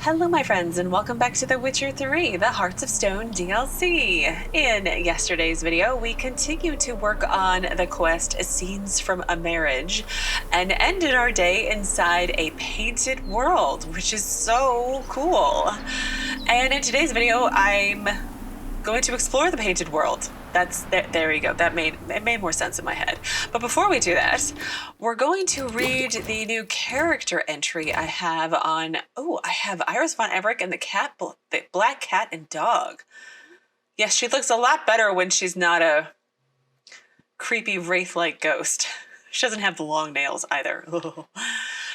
Hello my friends, and welcome back to The Witcher 3, the Hearts of Stone DLC. In yesterday's video, we continued to work on the quest Scenes from a Marriage, and ended our day inside a painted world, which is so cool. And in today's video, I'm going to explore the painted world. There you go. It made more sense in my head. But before we do that, we're going to read the new character entry I have on. Oh, I have Iris von Everec and the black cat and dog. Yes, she looks a lot better when she's not a creepy wraith-like ghost. She doesn't have the long nails either.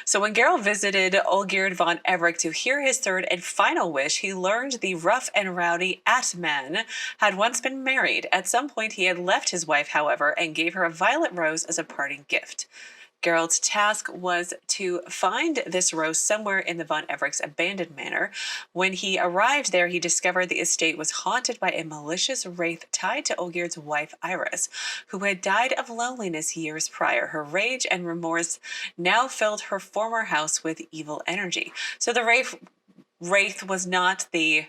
So when Geralt visited Olgierd von Everec to hear his third and final wish, he learned the rough and rowdy Atman had once been married. At some point he had left his wife, however, and gave her a violet rose as a parting gift. Geralt's task was to find this rose somewhere in the von Everec's abandoned manor. When he arrived there, he discovered the estate was haunted by a malicious wraith tied to Olgierd's wife, Iris, who had died of loneliness years prior. Her rage and remorse now filled her former house with evil energy. So the wraith was not the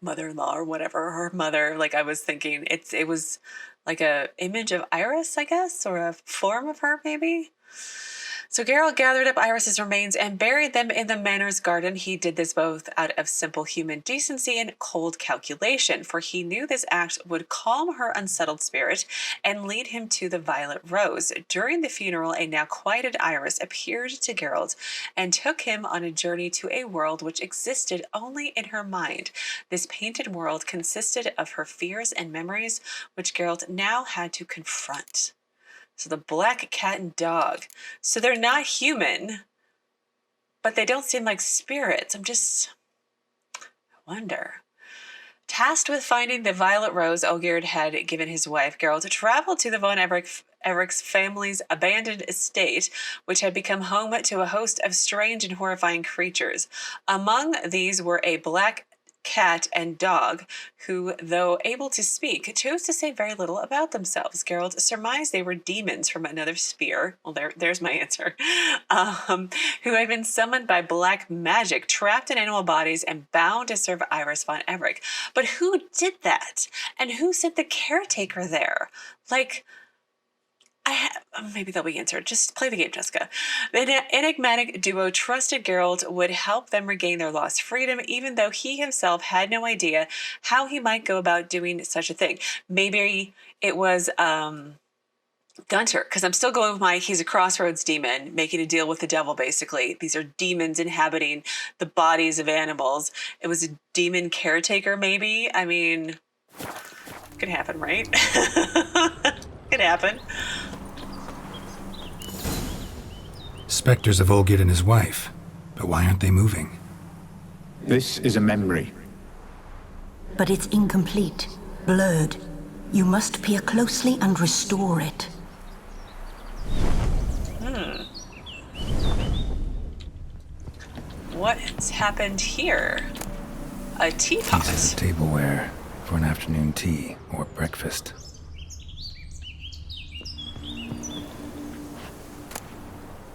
mother-in-law or whatever, her mother, I was thinking. It was like a image of Iris, I guess, or a form of her, maybe. So Geralt gathered up Iris's remains and buried them in the manor's garden. He did this both out of simple human decency and cold calculation, for he knew this act would calm her unsettled spirit and lead him to the violet rose. During the funeral, a now quieted Iris appeared to Geralt and took him on a journey to a world which existed only in her mind. This painted world consisted of her fears and memories, which Geralt now had to confront. So the black cat and dog. So they're not human, but they don't seem like spirits. I wonder. Tasked with finding the violet rose Olgierd had given his wife, Geralt traveled to the von Everec's family's abandoned estate, which had become home to a host of strange and horrifying creatures. Among these were a black cat and dog, who, though able to speak, chose to say very little about themselves. Geralt surmised they were demons from another sphere. Well, there's my answer. Who had been summoned by black magic, trapped in animal bodies, and bound to serve Iris von Everec. But who did that? And who sent the caretaker there? Maybe they'll be answered. Just play the game, Jesika. The enigmatic duo trusted Geralt would help them regain their lost freedom, even though he himself had no idea how he might go about doing such a thing. Maybe it was Gaunter, because I'm still going with he's a crossroads demon, making a deal with the devil, basically. These are demons inhabiting the bodies of animals. It was a demon caretaker, maybe? I mean, could happen, right? Could happen. Specters of Olgierd and his wife. But why aren't they moving? This is a memory. But it's incomplete, blurred. You must peer closely and restore it. What's happened here? A teapot. Pieces of tableware for an afternoon tea or breakfast.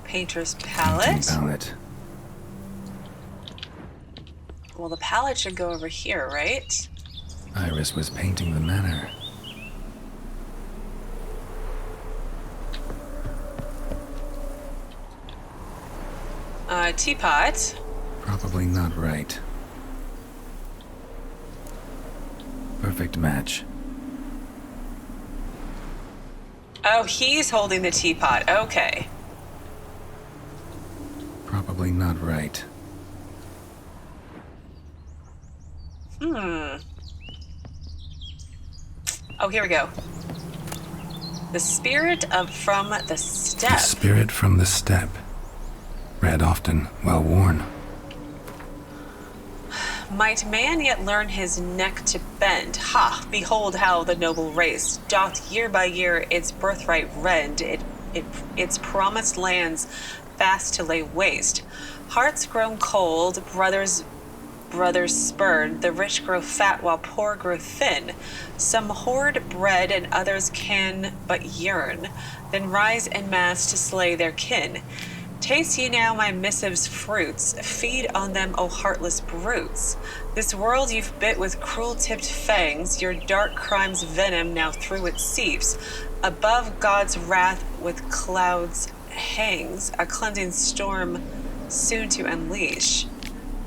Painter's palette. Well, the palette should go over here, right? Iris was painting the manor. Teapot. Probably not right. Perfect match. Oh, he's holding the teapot. Okay. Probably not right. Oh, here we go. The spirit from the steppe. The spirit from the steppe. Read often, well worn. Might man yet learn his neck to bend? Ha! Behold how the noble race doth year by year its birthright rend. Its promised lands fast to lay waste. Hearts grown cold, brothers spurned, the rich grow fat while poor grow thin. Some hoard bread and others can but yearn, then rise en masse to slay their kin. Taste ye now my missive's fruits, feed on them, O heartless brutes. This world you've bit with cruel-tipped fangs, your dark crime's venom now through it seeps. Above God's wrath with clouds hangs, a cleansing storm soon to unleash.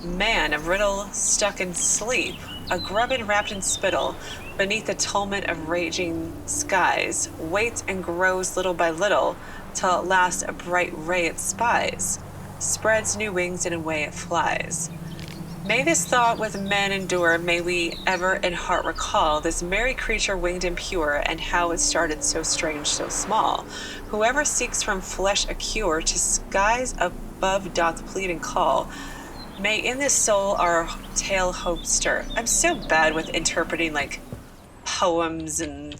Man, a riddle stuck in sleep, a grubbin wrapped in spittle, beneath the tumult of raging skies, waits and grows little by little, till at last a bright ray it spies, spreads new wings and away it flies. May this thought with men endure, may we ever in heart recall this merry creature winged and pure, and how it started so strange, so small. Whoever seeks from flesh a cure, to skies above doth plead and call. May in this soul our tale hope stir. I'm so bad with interpreting like poems and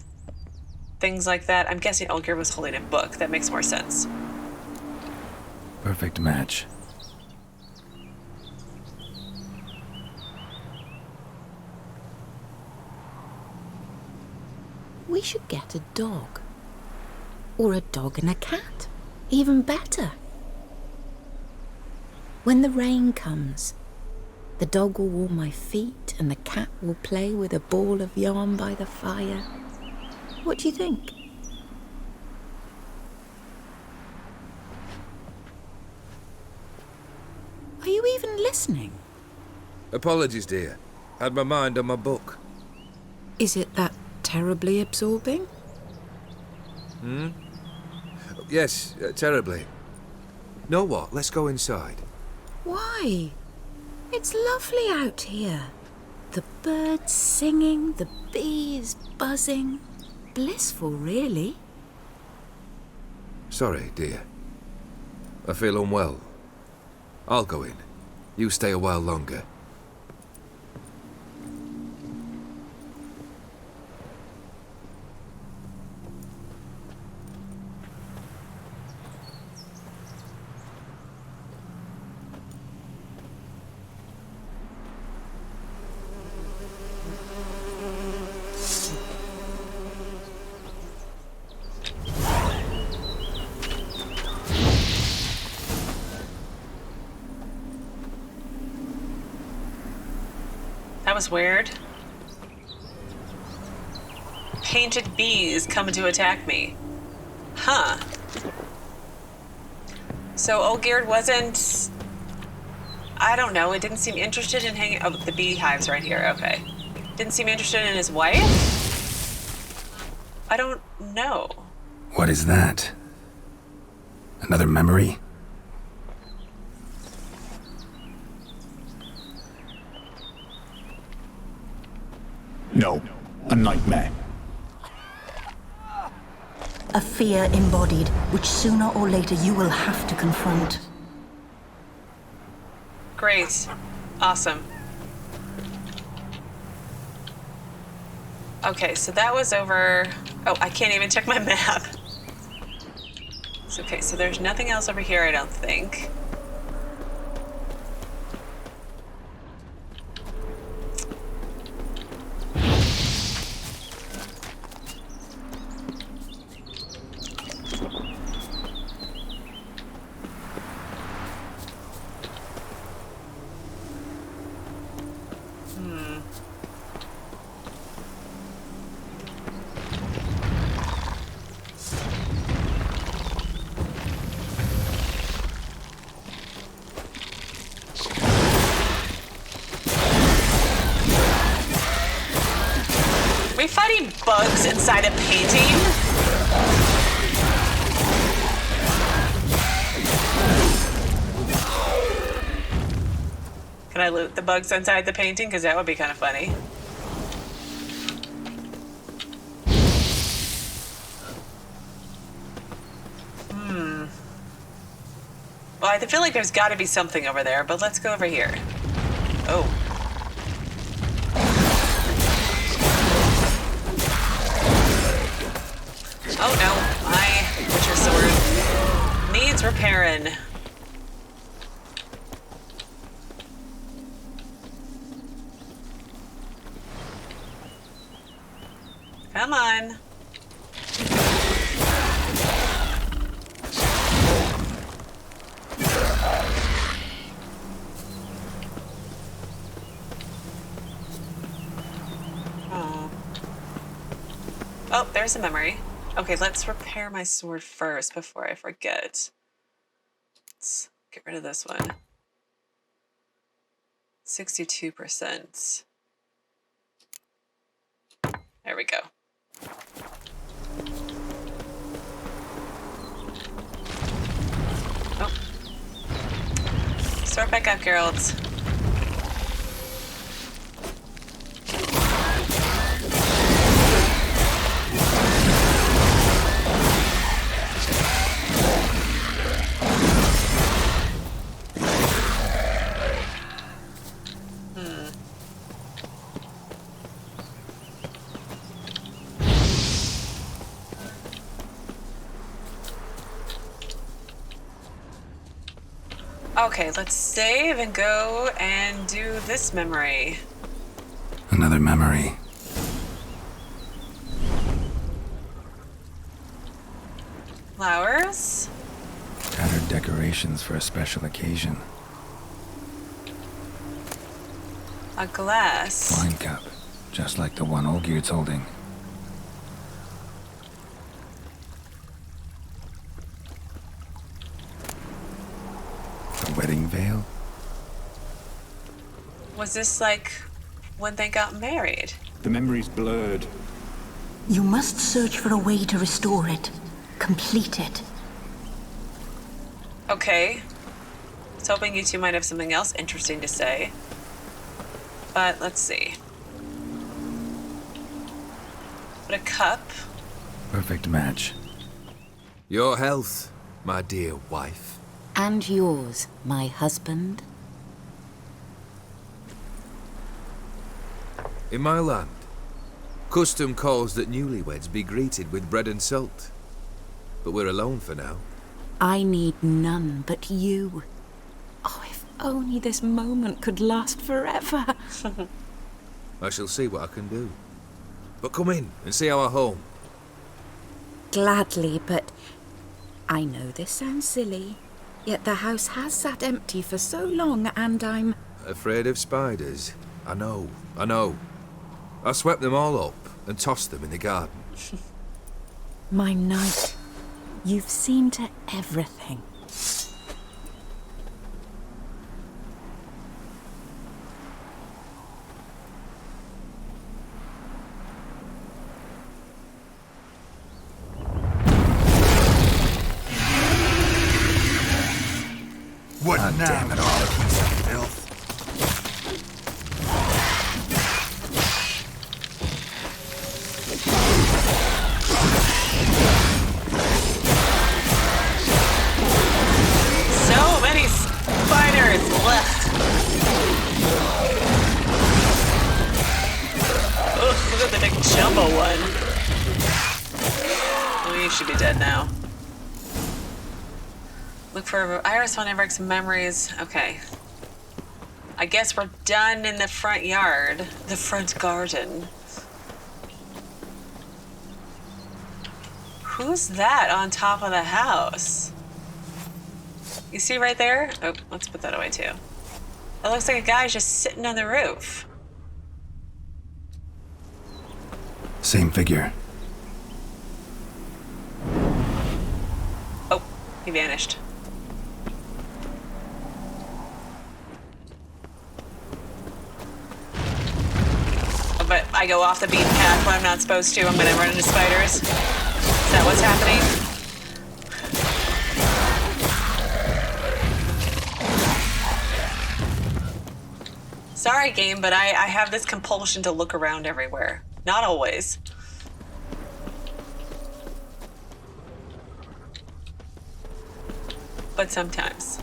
things like that. I'm guessing Olgierd was holding a book. That makes more sense. Perfect match. We should get a dog. Or a dog and a cat. Even better. When the rain comes, the dog will warm my feet and the cat will play with a ball of yarn by the fire. What do you think? Are you even listening? Apologies, dear. Had my mind on my book. Is it that terribly absorbing? Yes, terribly. Know what? Let's go inside. Why? It's lovely out here. The birds singing, the bees buzzing. Blissful, really. Sorry, dear. I feel unwell. I'll go in. You stay a while longer. That was weird. Painted bees coming to attack me. Huh. So Olgierd wasn't... I don't know, it didn't seem interested in hanging... Oh, the beehive's right here, okay. Didn't seem interested in his wife? I don't know. What is that? Another memory? No, a nightmare. A fear embodied, which sooner or later you will have to confront. Great. Awesome. Okay, so that was over... Oh, I can't even check my map. It's okay, so there's nothing else over here, I don't think. Are we fighting bugs inside a painting? Can I loot the bugs inside the painting? Because that would be kind of funny. Well, I feel like there's got to be something over there, but let's go over here. Oh. Oh no, my Witcher sword needs repairing. Come on. Oh, there's a memory. Okay, let's repair my sword first before I forget. Let's get rid of this one. 62%. There we go. Oh. Start back up, Geralt. Okay, let's save and go and do this memory. Another memory. Flowers. Tattered decorations for a special occasion. A glass. Wine cup, just like the one Olgierd's holding. A wedding veil? Was this like when they got married? The memory's blurred. You must search for a way to restore it. Complete it. Okay. I was hoping you two might have something else interesting to say. But let's see. But a cup. Perfect match. Your health, my dear wife. And yours, my husband. In my land, custom calls that newlyweds be greeted with bread and salt. But we're alone for now. I need none but you. Oh, if only this moment could last forever. I shall see what I can do. But come in and see our home. Gladly, but I know this sounds silly, yet the house has sat empty for so long and I'm... Afraid of spiders? I know. I swept them all up and tossed them in the garden. My knight, you've seen to everything. What now? Damn it all, piece of filth. So many spiders left. Oh, look at the big jumbo one. Oh, you should be dead now. Look for Iris on Everec's memories. Okay. I guess we're done in the front yard. The front garden. Who's that on top of the house? You see right there? Oh, let's put that away too. It looks like a guy's just sitting on the roof. Same figure. Oh, he vanished. But I go off the beaten path when I'm not supposed to. I'm gonna run into spiders. Is that what's happening? Sorry, game, but I have this compulsion to look around everywhere. Not always. But sometimes.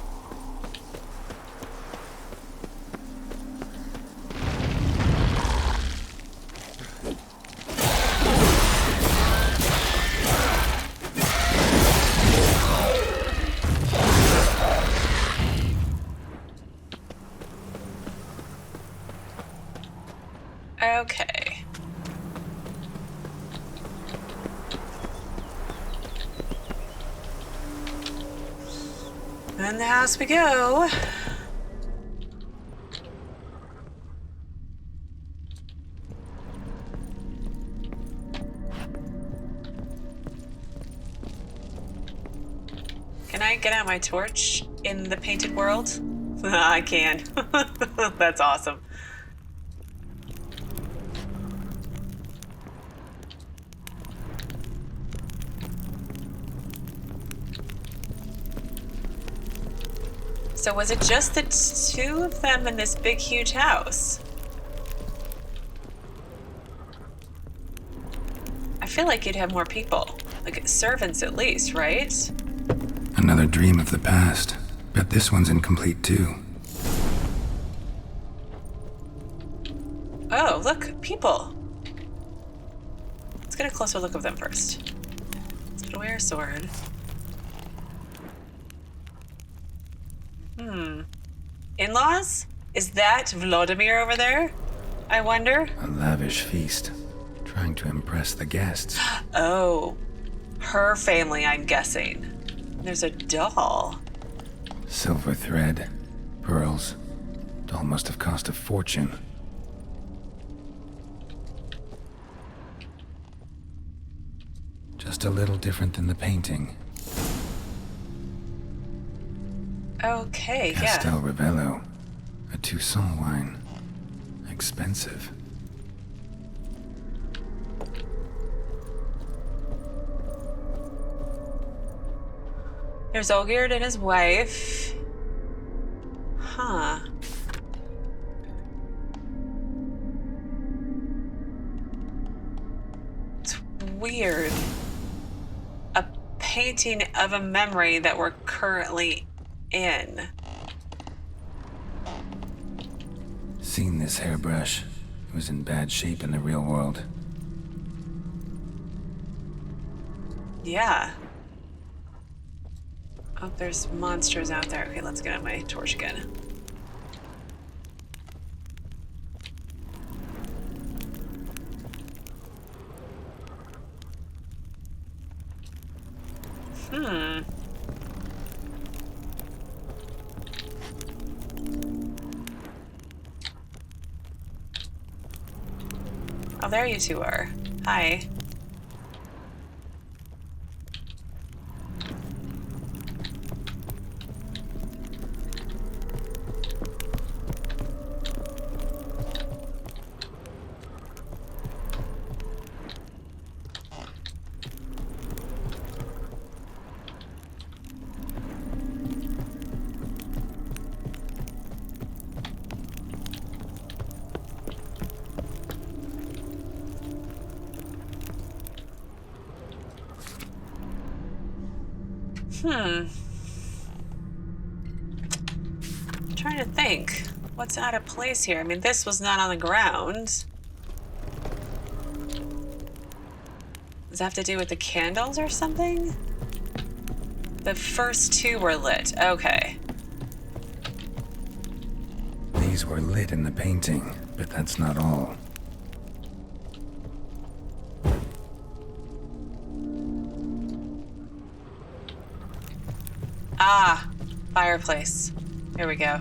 Okay. In the house we go. I get out my torch in the painted world? I can. That's awesome. So was it just the two of them in this big, huge house? I feel like you'd have more people. Like servants at least, right? Another dream of the past. Bet this one's incomplete too. Oh, look, people. Let's get a closer look of them first. Let's put away our sword. In-laws? Is that Vladimir over there? I wonder. A lavish feast. Trying to impress the guests. Oh, her family, I'm guessing. There's a doll. Silver thread. Pearls. Doll must have cost a fortune. Just a little different than the painting. Okay, Castel yeah. Ravello. A Toussaint wine. Expensive. There's Olgierd and his wife. Huh. It's weird. A painting of a memory that we're currently in. Seen this hairbrush. It was in bad shape in the real world. Yeah. Oh, there's monsters out there. Okay, let's get out my torch again. Oh, there you two are. Hi. I'm trying to think. What's out of place here? I mean, this was not on the ground. Does that have to do with the candles or something? The first two were lit. Okay. These were lit in the painting, but that's not all. Ah, fireplace. Here we go.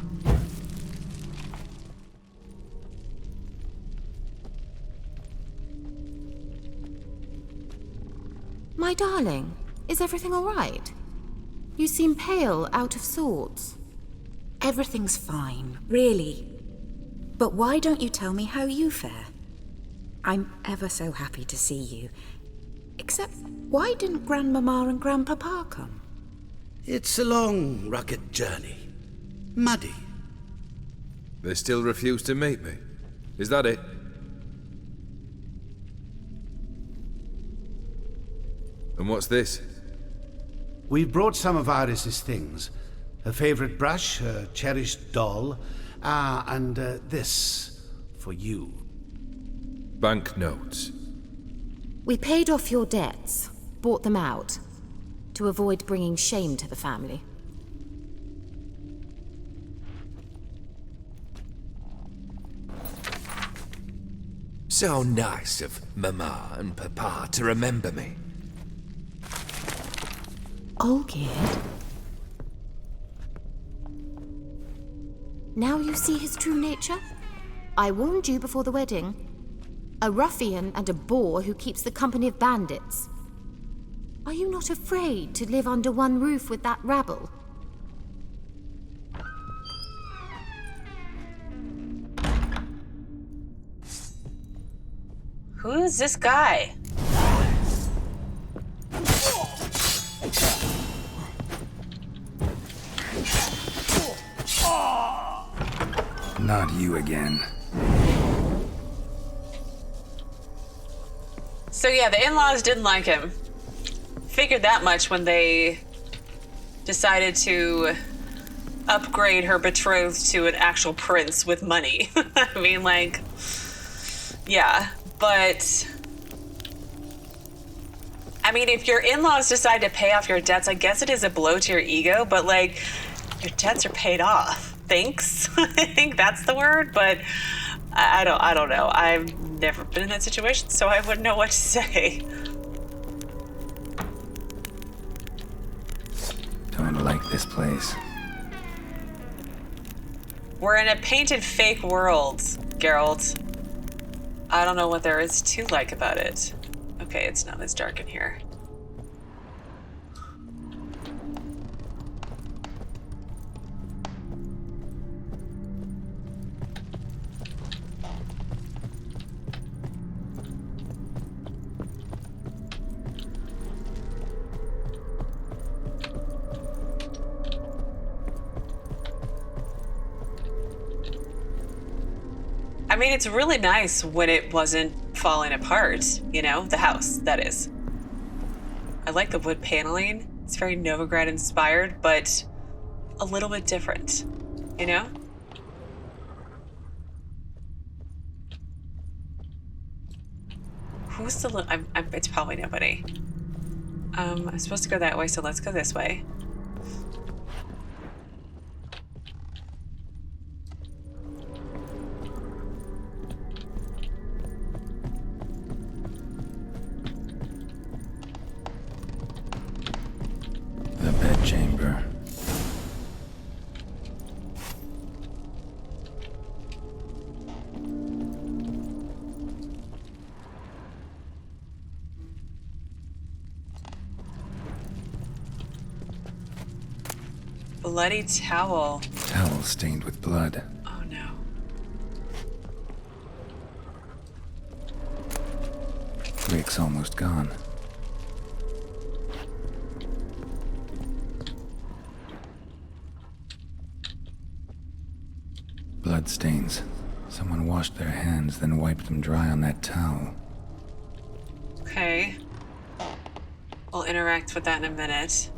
My darling, is everything all right? You seem pale, out of sorts. Everything's fine, really. But why don't you tell me how you fare? I'm ever so happy to see you. Except, why didn't Grandmama and Grandpapa come? It's a long, rugged journey. Muddy. They still refuse to meet me. Is that it? And what's this? We've brought some of Iris's things. Her favorite brush, her cherished doll, and this for you. Banknotes. We paid off your debts, bought them out, to avoid bringing shame to the family. So nice of Mama and Papa to remember me. Olgierd? Now you see his true nature? I warned you before the wedding. A ruffian and a boor who keeps the company of bandits. Are you not afraid to live under one roof with that rabble? Who is this guy? Not you again. So yeah, the in-laws didn't like him. Figured that much when they decided to upgrade her betrothed to an actual prince with money. I mean, like, yeah, but I mean, if your in-laws decide to pay off your debts, I guess it is a blow to your ego, but like, your debts are paid off. Thanks. I think that's the word, but I don't know. I've never been in that situation, so I wouldn't know what to say. Don't like this place. We're in a painted fake world, Geralt. I don't know what there is to like about it. Okay, it's not as dark in here. I mean, it's really nice when it wasn't falling apart, you know? The house, that is. I like the wood paneling. It's very Novigrad inspired, but a little bit different, you know? Who's the it's probably nobody. I'm supposed to go that way, so let's go this way. The bedchamber. Bloody towel. Towel stained with blood. Oh no. Rick's almost gone. Blood stains. Someone washed their hands, then wiped them dry on that towel. Okay. We'll interact with that in a minute.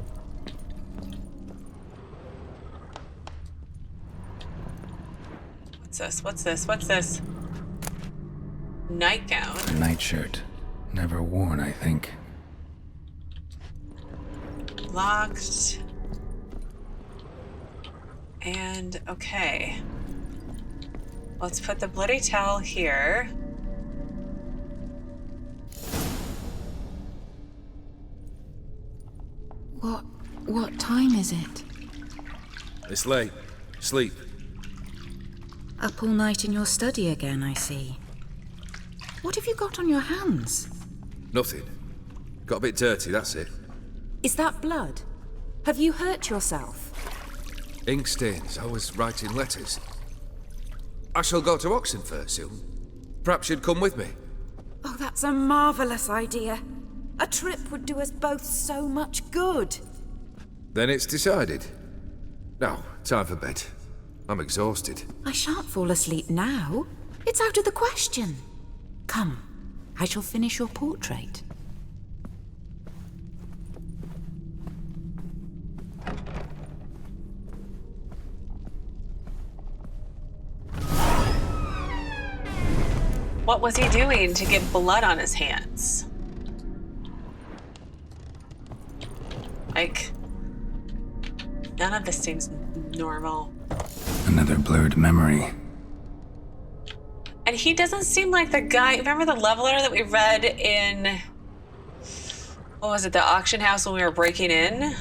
What's this? What's this? What's this? Nightgown. A nightshirt. Never worn, I think. Locked. And okay. Let's put the bloody towel here. What time is it? It's late. Sleep. Up all night in your study again, I see. What have you got on your hands? Nothing. Got a bit dirty, that's it. Is that blood? Have you hurt yourself? Ink stains. I was writing letters. I shall go to Oxenfurt soon. Perhaps you'd come with me. Oh, that's a marvelous idea. A trip would do us both so much good. Then it's decided. Now, time for bed. I'm exhausted. I shan't fall asleep now. It's out of the question. Come, I shall finish your portrait. What was he doing to get blood on his hands? Like, none of this seems normal. Another blurred memory. And he doesn't seem like the guy. Remember the love letter that we read in, what was it, the auction house when we were breaking in?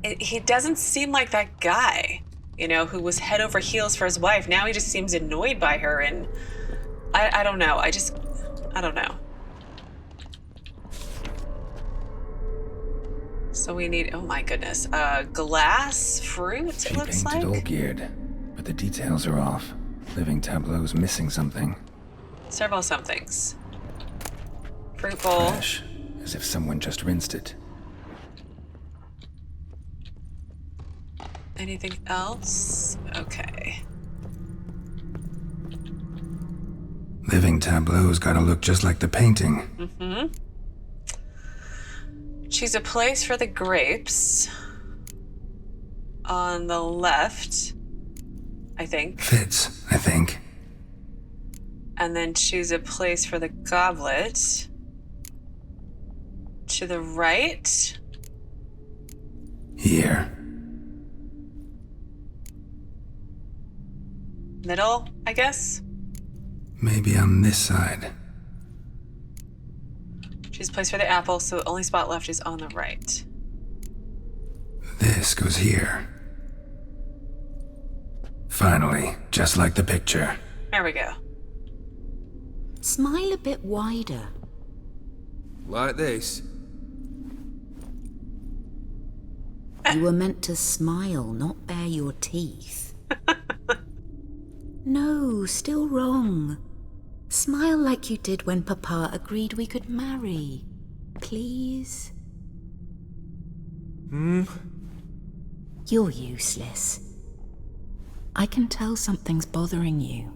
He doesn't seem like that guy, you know, who was head over heels for his wife. Now he just seems annoyed by her, and I don't know. I don't know. So we need, oh my goodness, glass fruit, She it looks like. painted Olgierd, but the details are off. Living tableau's missing something. Several somethings. Fruit bowl. Fresh, as if someone just rinsed it. Anything else? Okay. Living tableau's gotta look just like the painting. Mm-hmm. Choose a place for the grapes. On the left, I think. Fits, I think. And then choose a place for the goblet. To the right. Here. Middle, I guess. Maybe on this side. Choose a place for the apple, so the only spot left is on the right. This goes here. Finally, just like the picture. There we go. Smile a bit wider. Like this? You were meant to smile, not bare your teeth. No, still wrong. Smile like you did when Papa agreed we could marry. Please? You're useless. I can tell something's bothering you.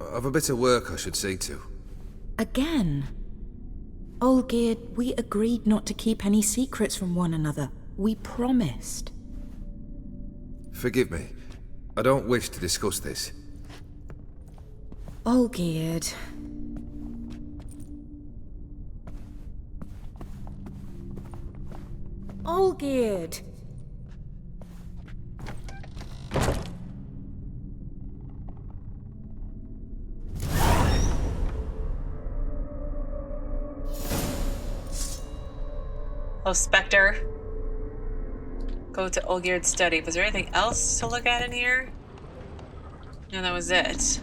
I've a bit of work I should see to. Again. Olgierd, we agreed not to keep any secrets from one another. We promised. Forgive me. I don't wish to discuss this. Olgierd. Olgierd! Oh, Specter. Go to Olgierd's study. Was there anything else to look at in here? No, that was it.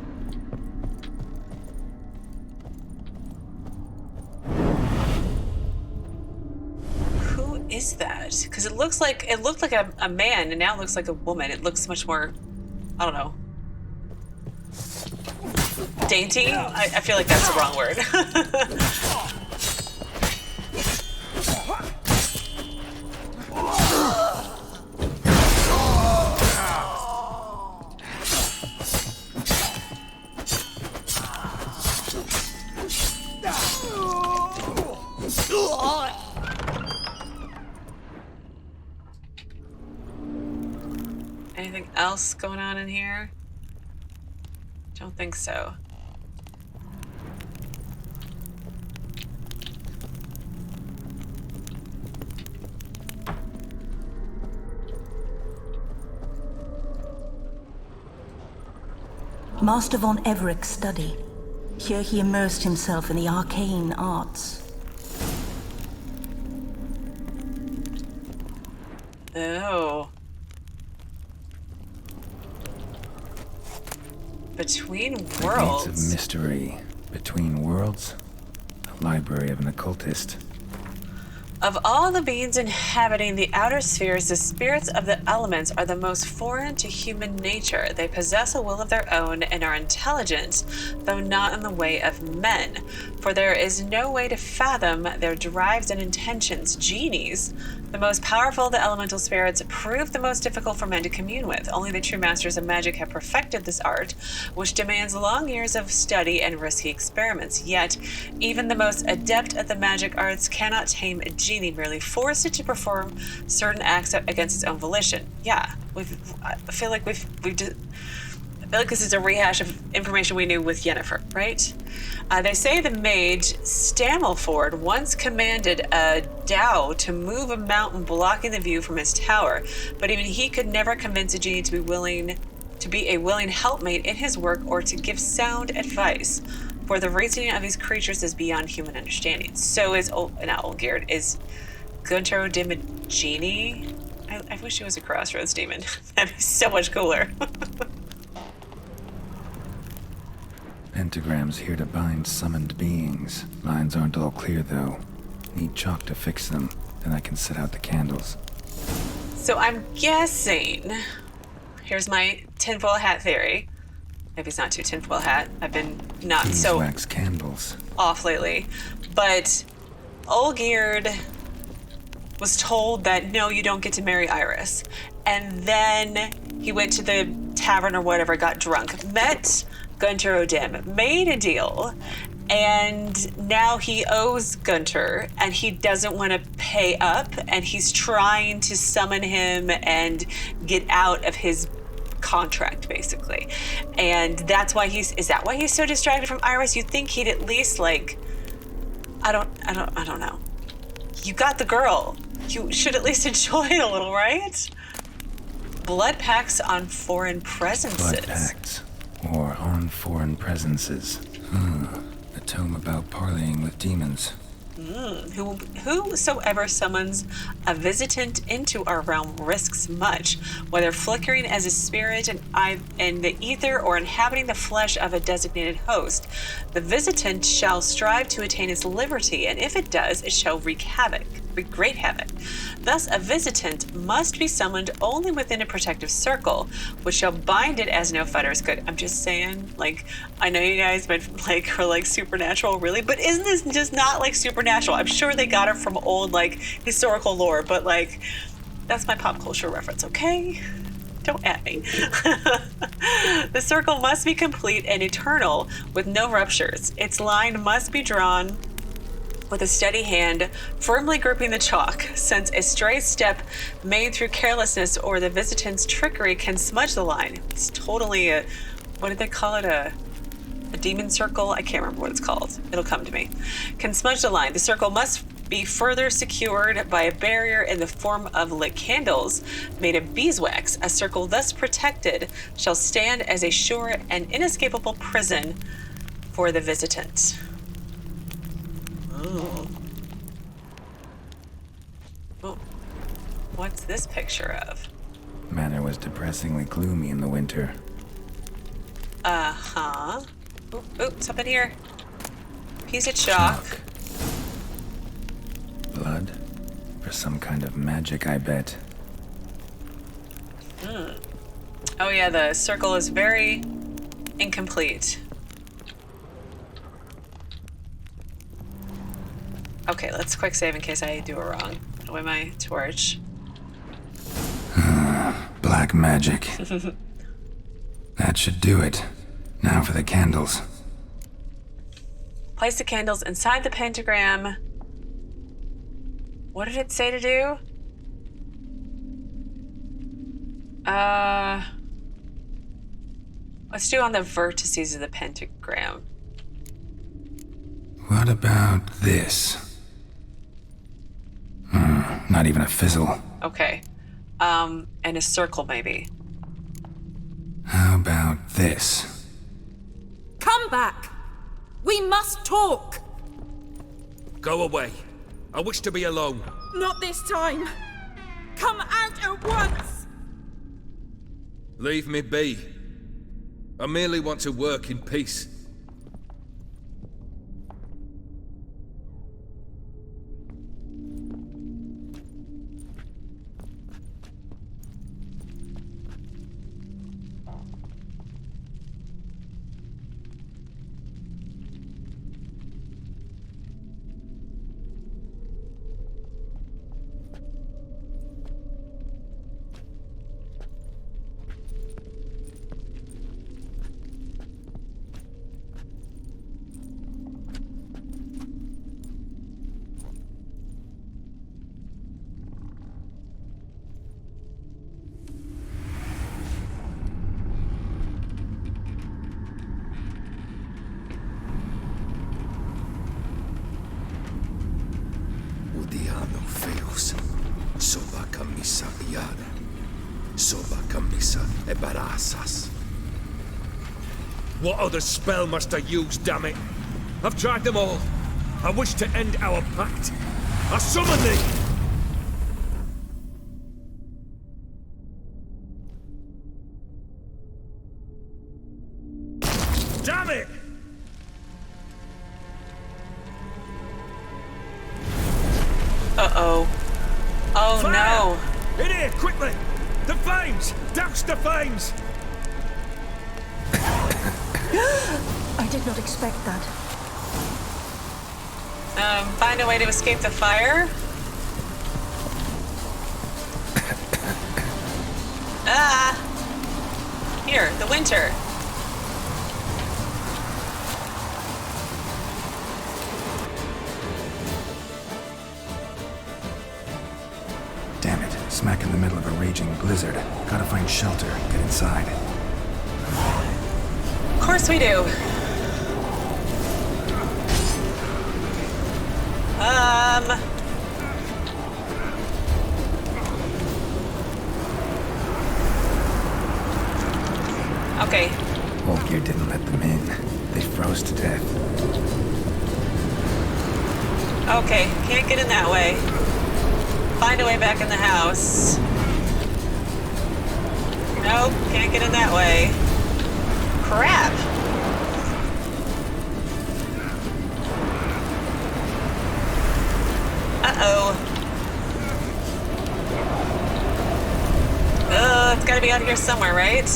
Who is that? Because it looked like a man, and now it looks like a woman. It looks much more, I don't know, dainty. I feel like that's the wrong word. Anything else going on in here? Don't think so. Master von Everec's study. Here he immersed himself in the arcane arts. Oh. Between Gates of worlds. mystery. Between worlds. The library of an occultist. Of all the beings inhabiting the outer spheres, the spirits of the elements are the most foreign to human nature. They possess a will of their own and are intelligent, though not in the way of men. For there is no way to fathom their drives and intentions. Genies, the most powerful of the elemental spirits, prove the most difficult for men to commune with. Only the true masters of magic have perfected this art, which demands long years of study and risky experiments. Yet, even the most adept at the magic arts cannot tame a genie, merely force it to perform certain acts against its own volition. Yeah, I feel like I feel like this is a rehash of information we knew with Yennefer, right? They say the mage Stammelford once commanded a Dao to move a mountain blocking the view from his tower, but even he could never convince a genie to be a willing helpmate in his work or to give sound advice. For the reasoning of these creatures is beyond human understanding. So is Olgierd. Is Gaunter dim a genie? I wish he was a crossroads demon. That'd be so much cooler. Pentagrams here to bind summoned beings. Lines aren't all clear, though. Need chalk to fix them. Then I can set out the candles. So I'm guessing, here's my tinfoil hat theory. Maybe it's not too tinfoil hat. I've been not so Beeswax candles. off lately. But Olgierd was told that no, you don't get to marry Iris. And then he went to the tavern or whatever, got drunk, met Gaunter O'Dim, made a deal, and now he owes Gaunter and he doesn't want to pay up, and he's trying to summon him and get out of his contract, basically. And that's why is that why he's so distracted from Iris? You'd think he'd at least, like, I don't know. You got the girl. You should at least enjoy it a little, right? Blood pacts on foreign presences. Blood pacts. Or on foreign presences. A tome about parleying with demons. Whosoever summons a visitant into our realm risks much, whether flickering as a spirit in the ether or inhabiting the flesh of a designated host. The visitant shall strive to attain its liberty, and if it does, it shall wreak great havoc. Thus, a visitant must be summoned only within a protective circle, which shall bind it as no fighters could. I'm just saying, like, I know you guys meant, like, her, like, supernatural, really, but isn't this just not, like, supernatural? I'm sure they got it from old, like, historical lore, but, like, that's my pop culture reference, okay? Don't at me. The circle must be complete and eternal with no ruptures. Its line must be drawn with a steady hand, firmly gripping the chalk, since a stray step made through carelessness or the visitant's trickery can smudge the line. It's totally what did they call it? A demon circle? I can't remember what it's called. It'll come to me. Can smudge the line. The circle must be further secured by a barrier in the form of lit candles made of beeswax. A circle thus protected shall stand as a sure and inescapable prison for the visitant. Oh. Well, what's this picture of? Manor was depressingly gloomy in the winter. Uh-huh. Oops, up in here. Piece of chalk. Blood? For some kind of magic, I bet. Oh yeah, the circle is very incomplete. Okay, let's quick save in case I do it wrong. Put away my torch. Black magic. That should do it. Now for the candles. Place the candles inside the pentagram. What did it say to do? Let's do on the vertices of the pentagram. What about this? Not even a fizzle. Okay. And a circle, maybe. How about this? Come back! We must talk! Go away. I wish to be alone. Not this time! Come out at once! Leave me be. I merely want to work in peace. Odiano feus, soba camisa iada, soba camisa e barasas. What other spell must I use, damn it? I've tried them all. I wish to end our pact. I summon thee! Damn it! Uh-oh. Oh Fire! no. In here, quickly! The flames! Douse the flames! I did not expect that. Find a way to escape the fire. Ah! Here, the winter. Damn it. Smack in the middle of a raging blizzard. Gotta find shelter. Get inside. Of course we do. Okay. Olgierd didn't let them in. They froze to death. Okay, can't get in that way. Find a way back in the house. Nope, can't get in that way. Crap. Uh-oh. It's gotta be out here somewhere, right?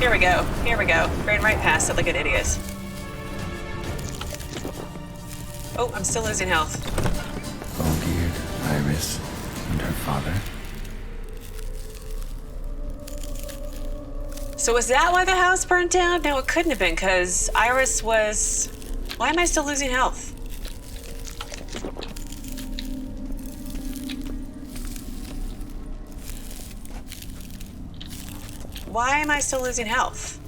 Here we go. Here we go. Ran right past it like an idiot. Oh, I'm still losing health. Olgierd, Iris, and her father. So was that why the house burnt down? No, it couldn't have been, because Iris was... Why am I still losing health? Why am I still losing health?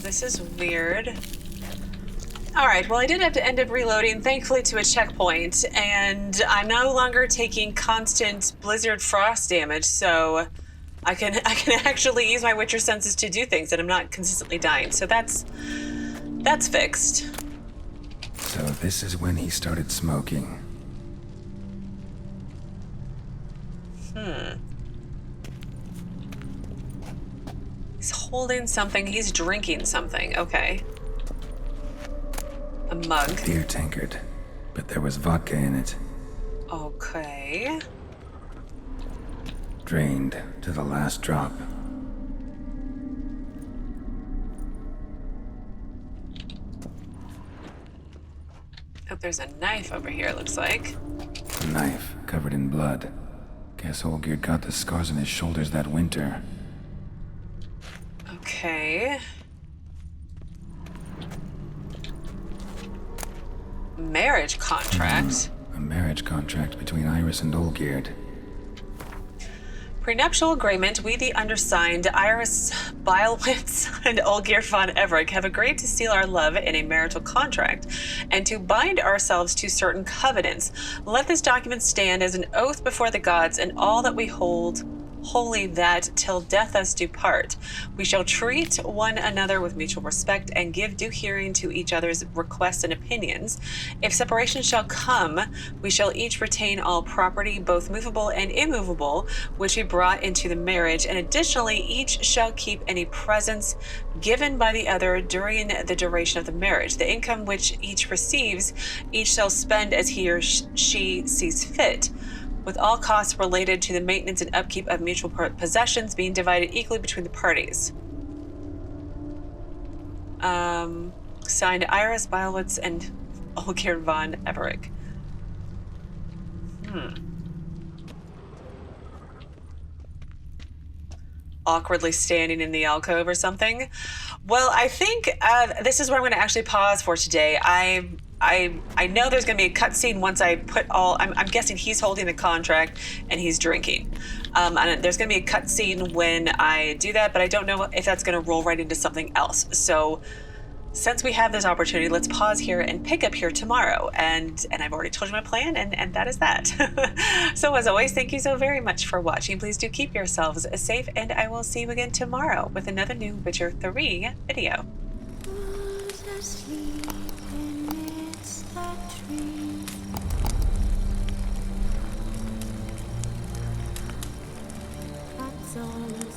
This is weird. Alright, well I did have to end up reloading, thankfully to a checkpoint, and I'm no longer taking constant blizzard frost damage, so I can actually use my Witcher senses to do things, and I'm not consistently dying, so that's fixed. So this is when he started smoking. He's holding something, he's drinking something, okay. A mug. Beer tankard, but there was vodka in it. Okay. Drained to the last drop. Oh, there's a knife over here, it looks like. A knife covered in blood. Guess Olgierd got the scars on his shoulders that winter. Okay. Marriage contract. A marriage contract between Iris and Olgierd. Prenuptial agreement. We, the undersigned, Iris Bilewitz and Olgierd von Everec, have agreed to seal our love in a marital contract and to bind ourselves to certain covenants. Let this document stand as an oath before the gods and all that we hold holy, that till death us do part, we shall treat one another with mutual respect and give due hearing to each other's requests and opinions. If separation shall come, we shall each retain all property, both movable and immovable, which we brought into the marriage, and additionally each shall keep any presents given by the other during the duration of the marriage. The income which each receives, each shall spend as he or she sees fit, with all costs related to the maintenance and upkeep of mutual possessions being divided equally between the parties. Signed Iris Bilewitz and Olgierd von Everec. Awkwardly standing in the alcove or something. Well, I think this is where I'm going to actually pause for today. I know there's going to be a cutscene once I put all... I'm guessing he's holding the contract and he's drinking. And there's going to be a cutscene when I do that, but I don't know if that's going to roll right into something else. So since we have this opportunity, let's pause here and pick up here tomorrow. And I've already told you my plan, and that is that. So as always, thank you so very much for watching. Please do keep yourselves safe, and I will see you again tomorrow with another new Witcher 3 video. That's all.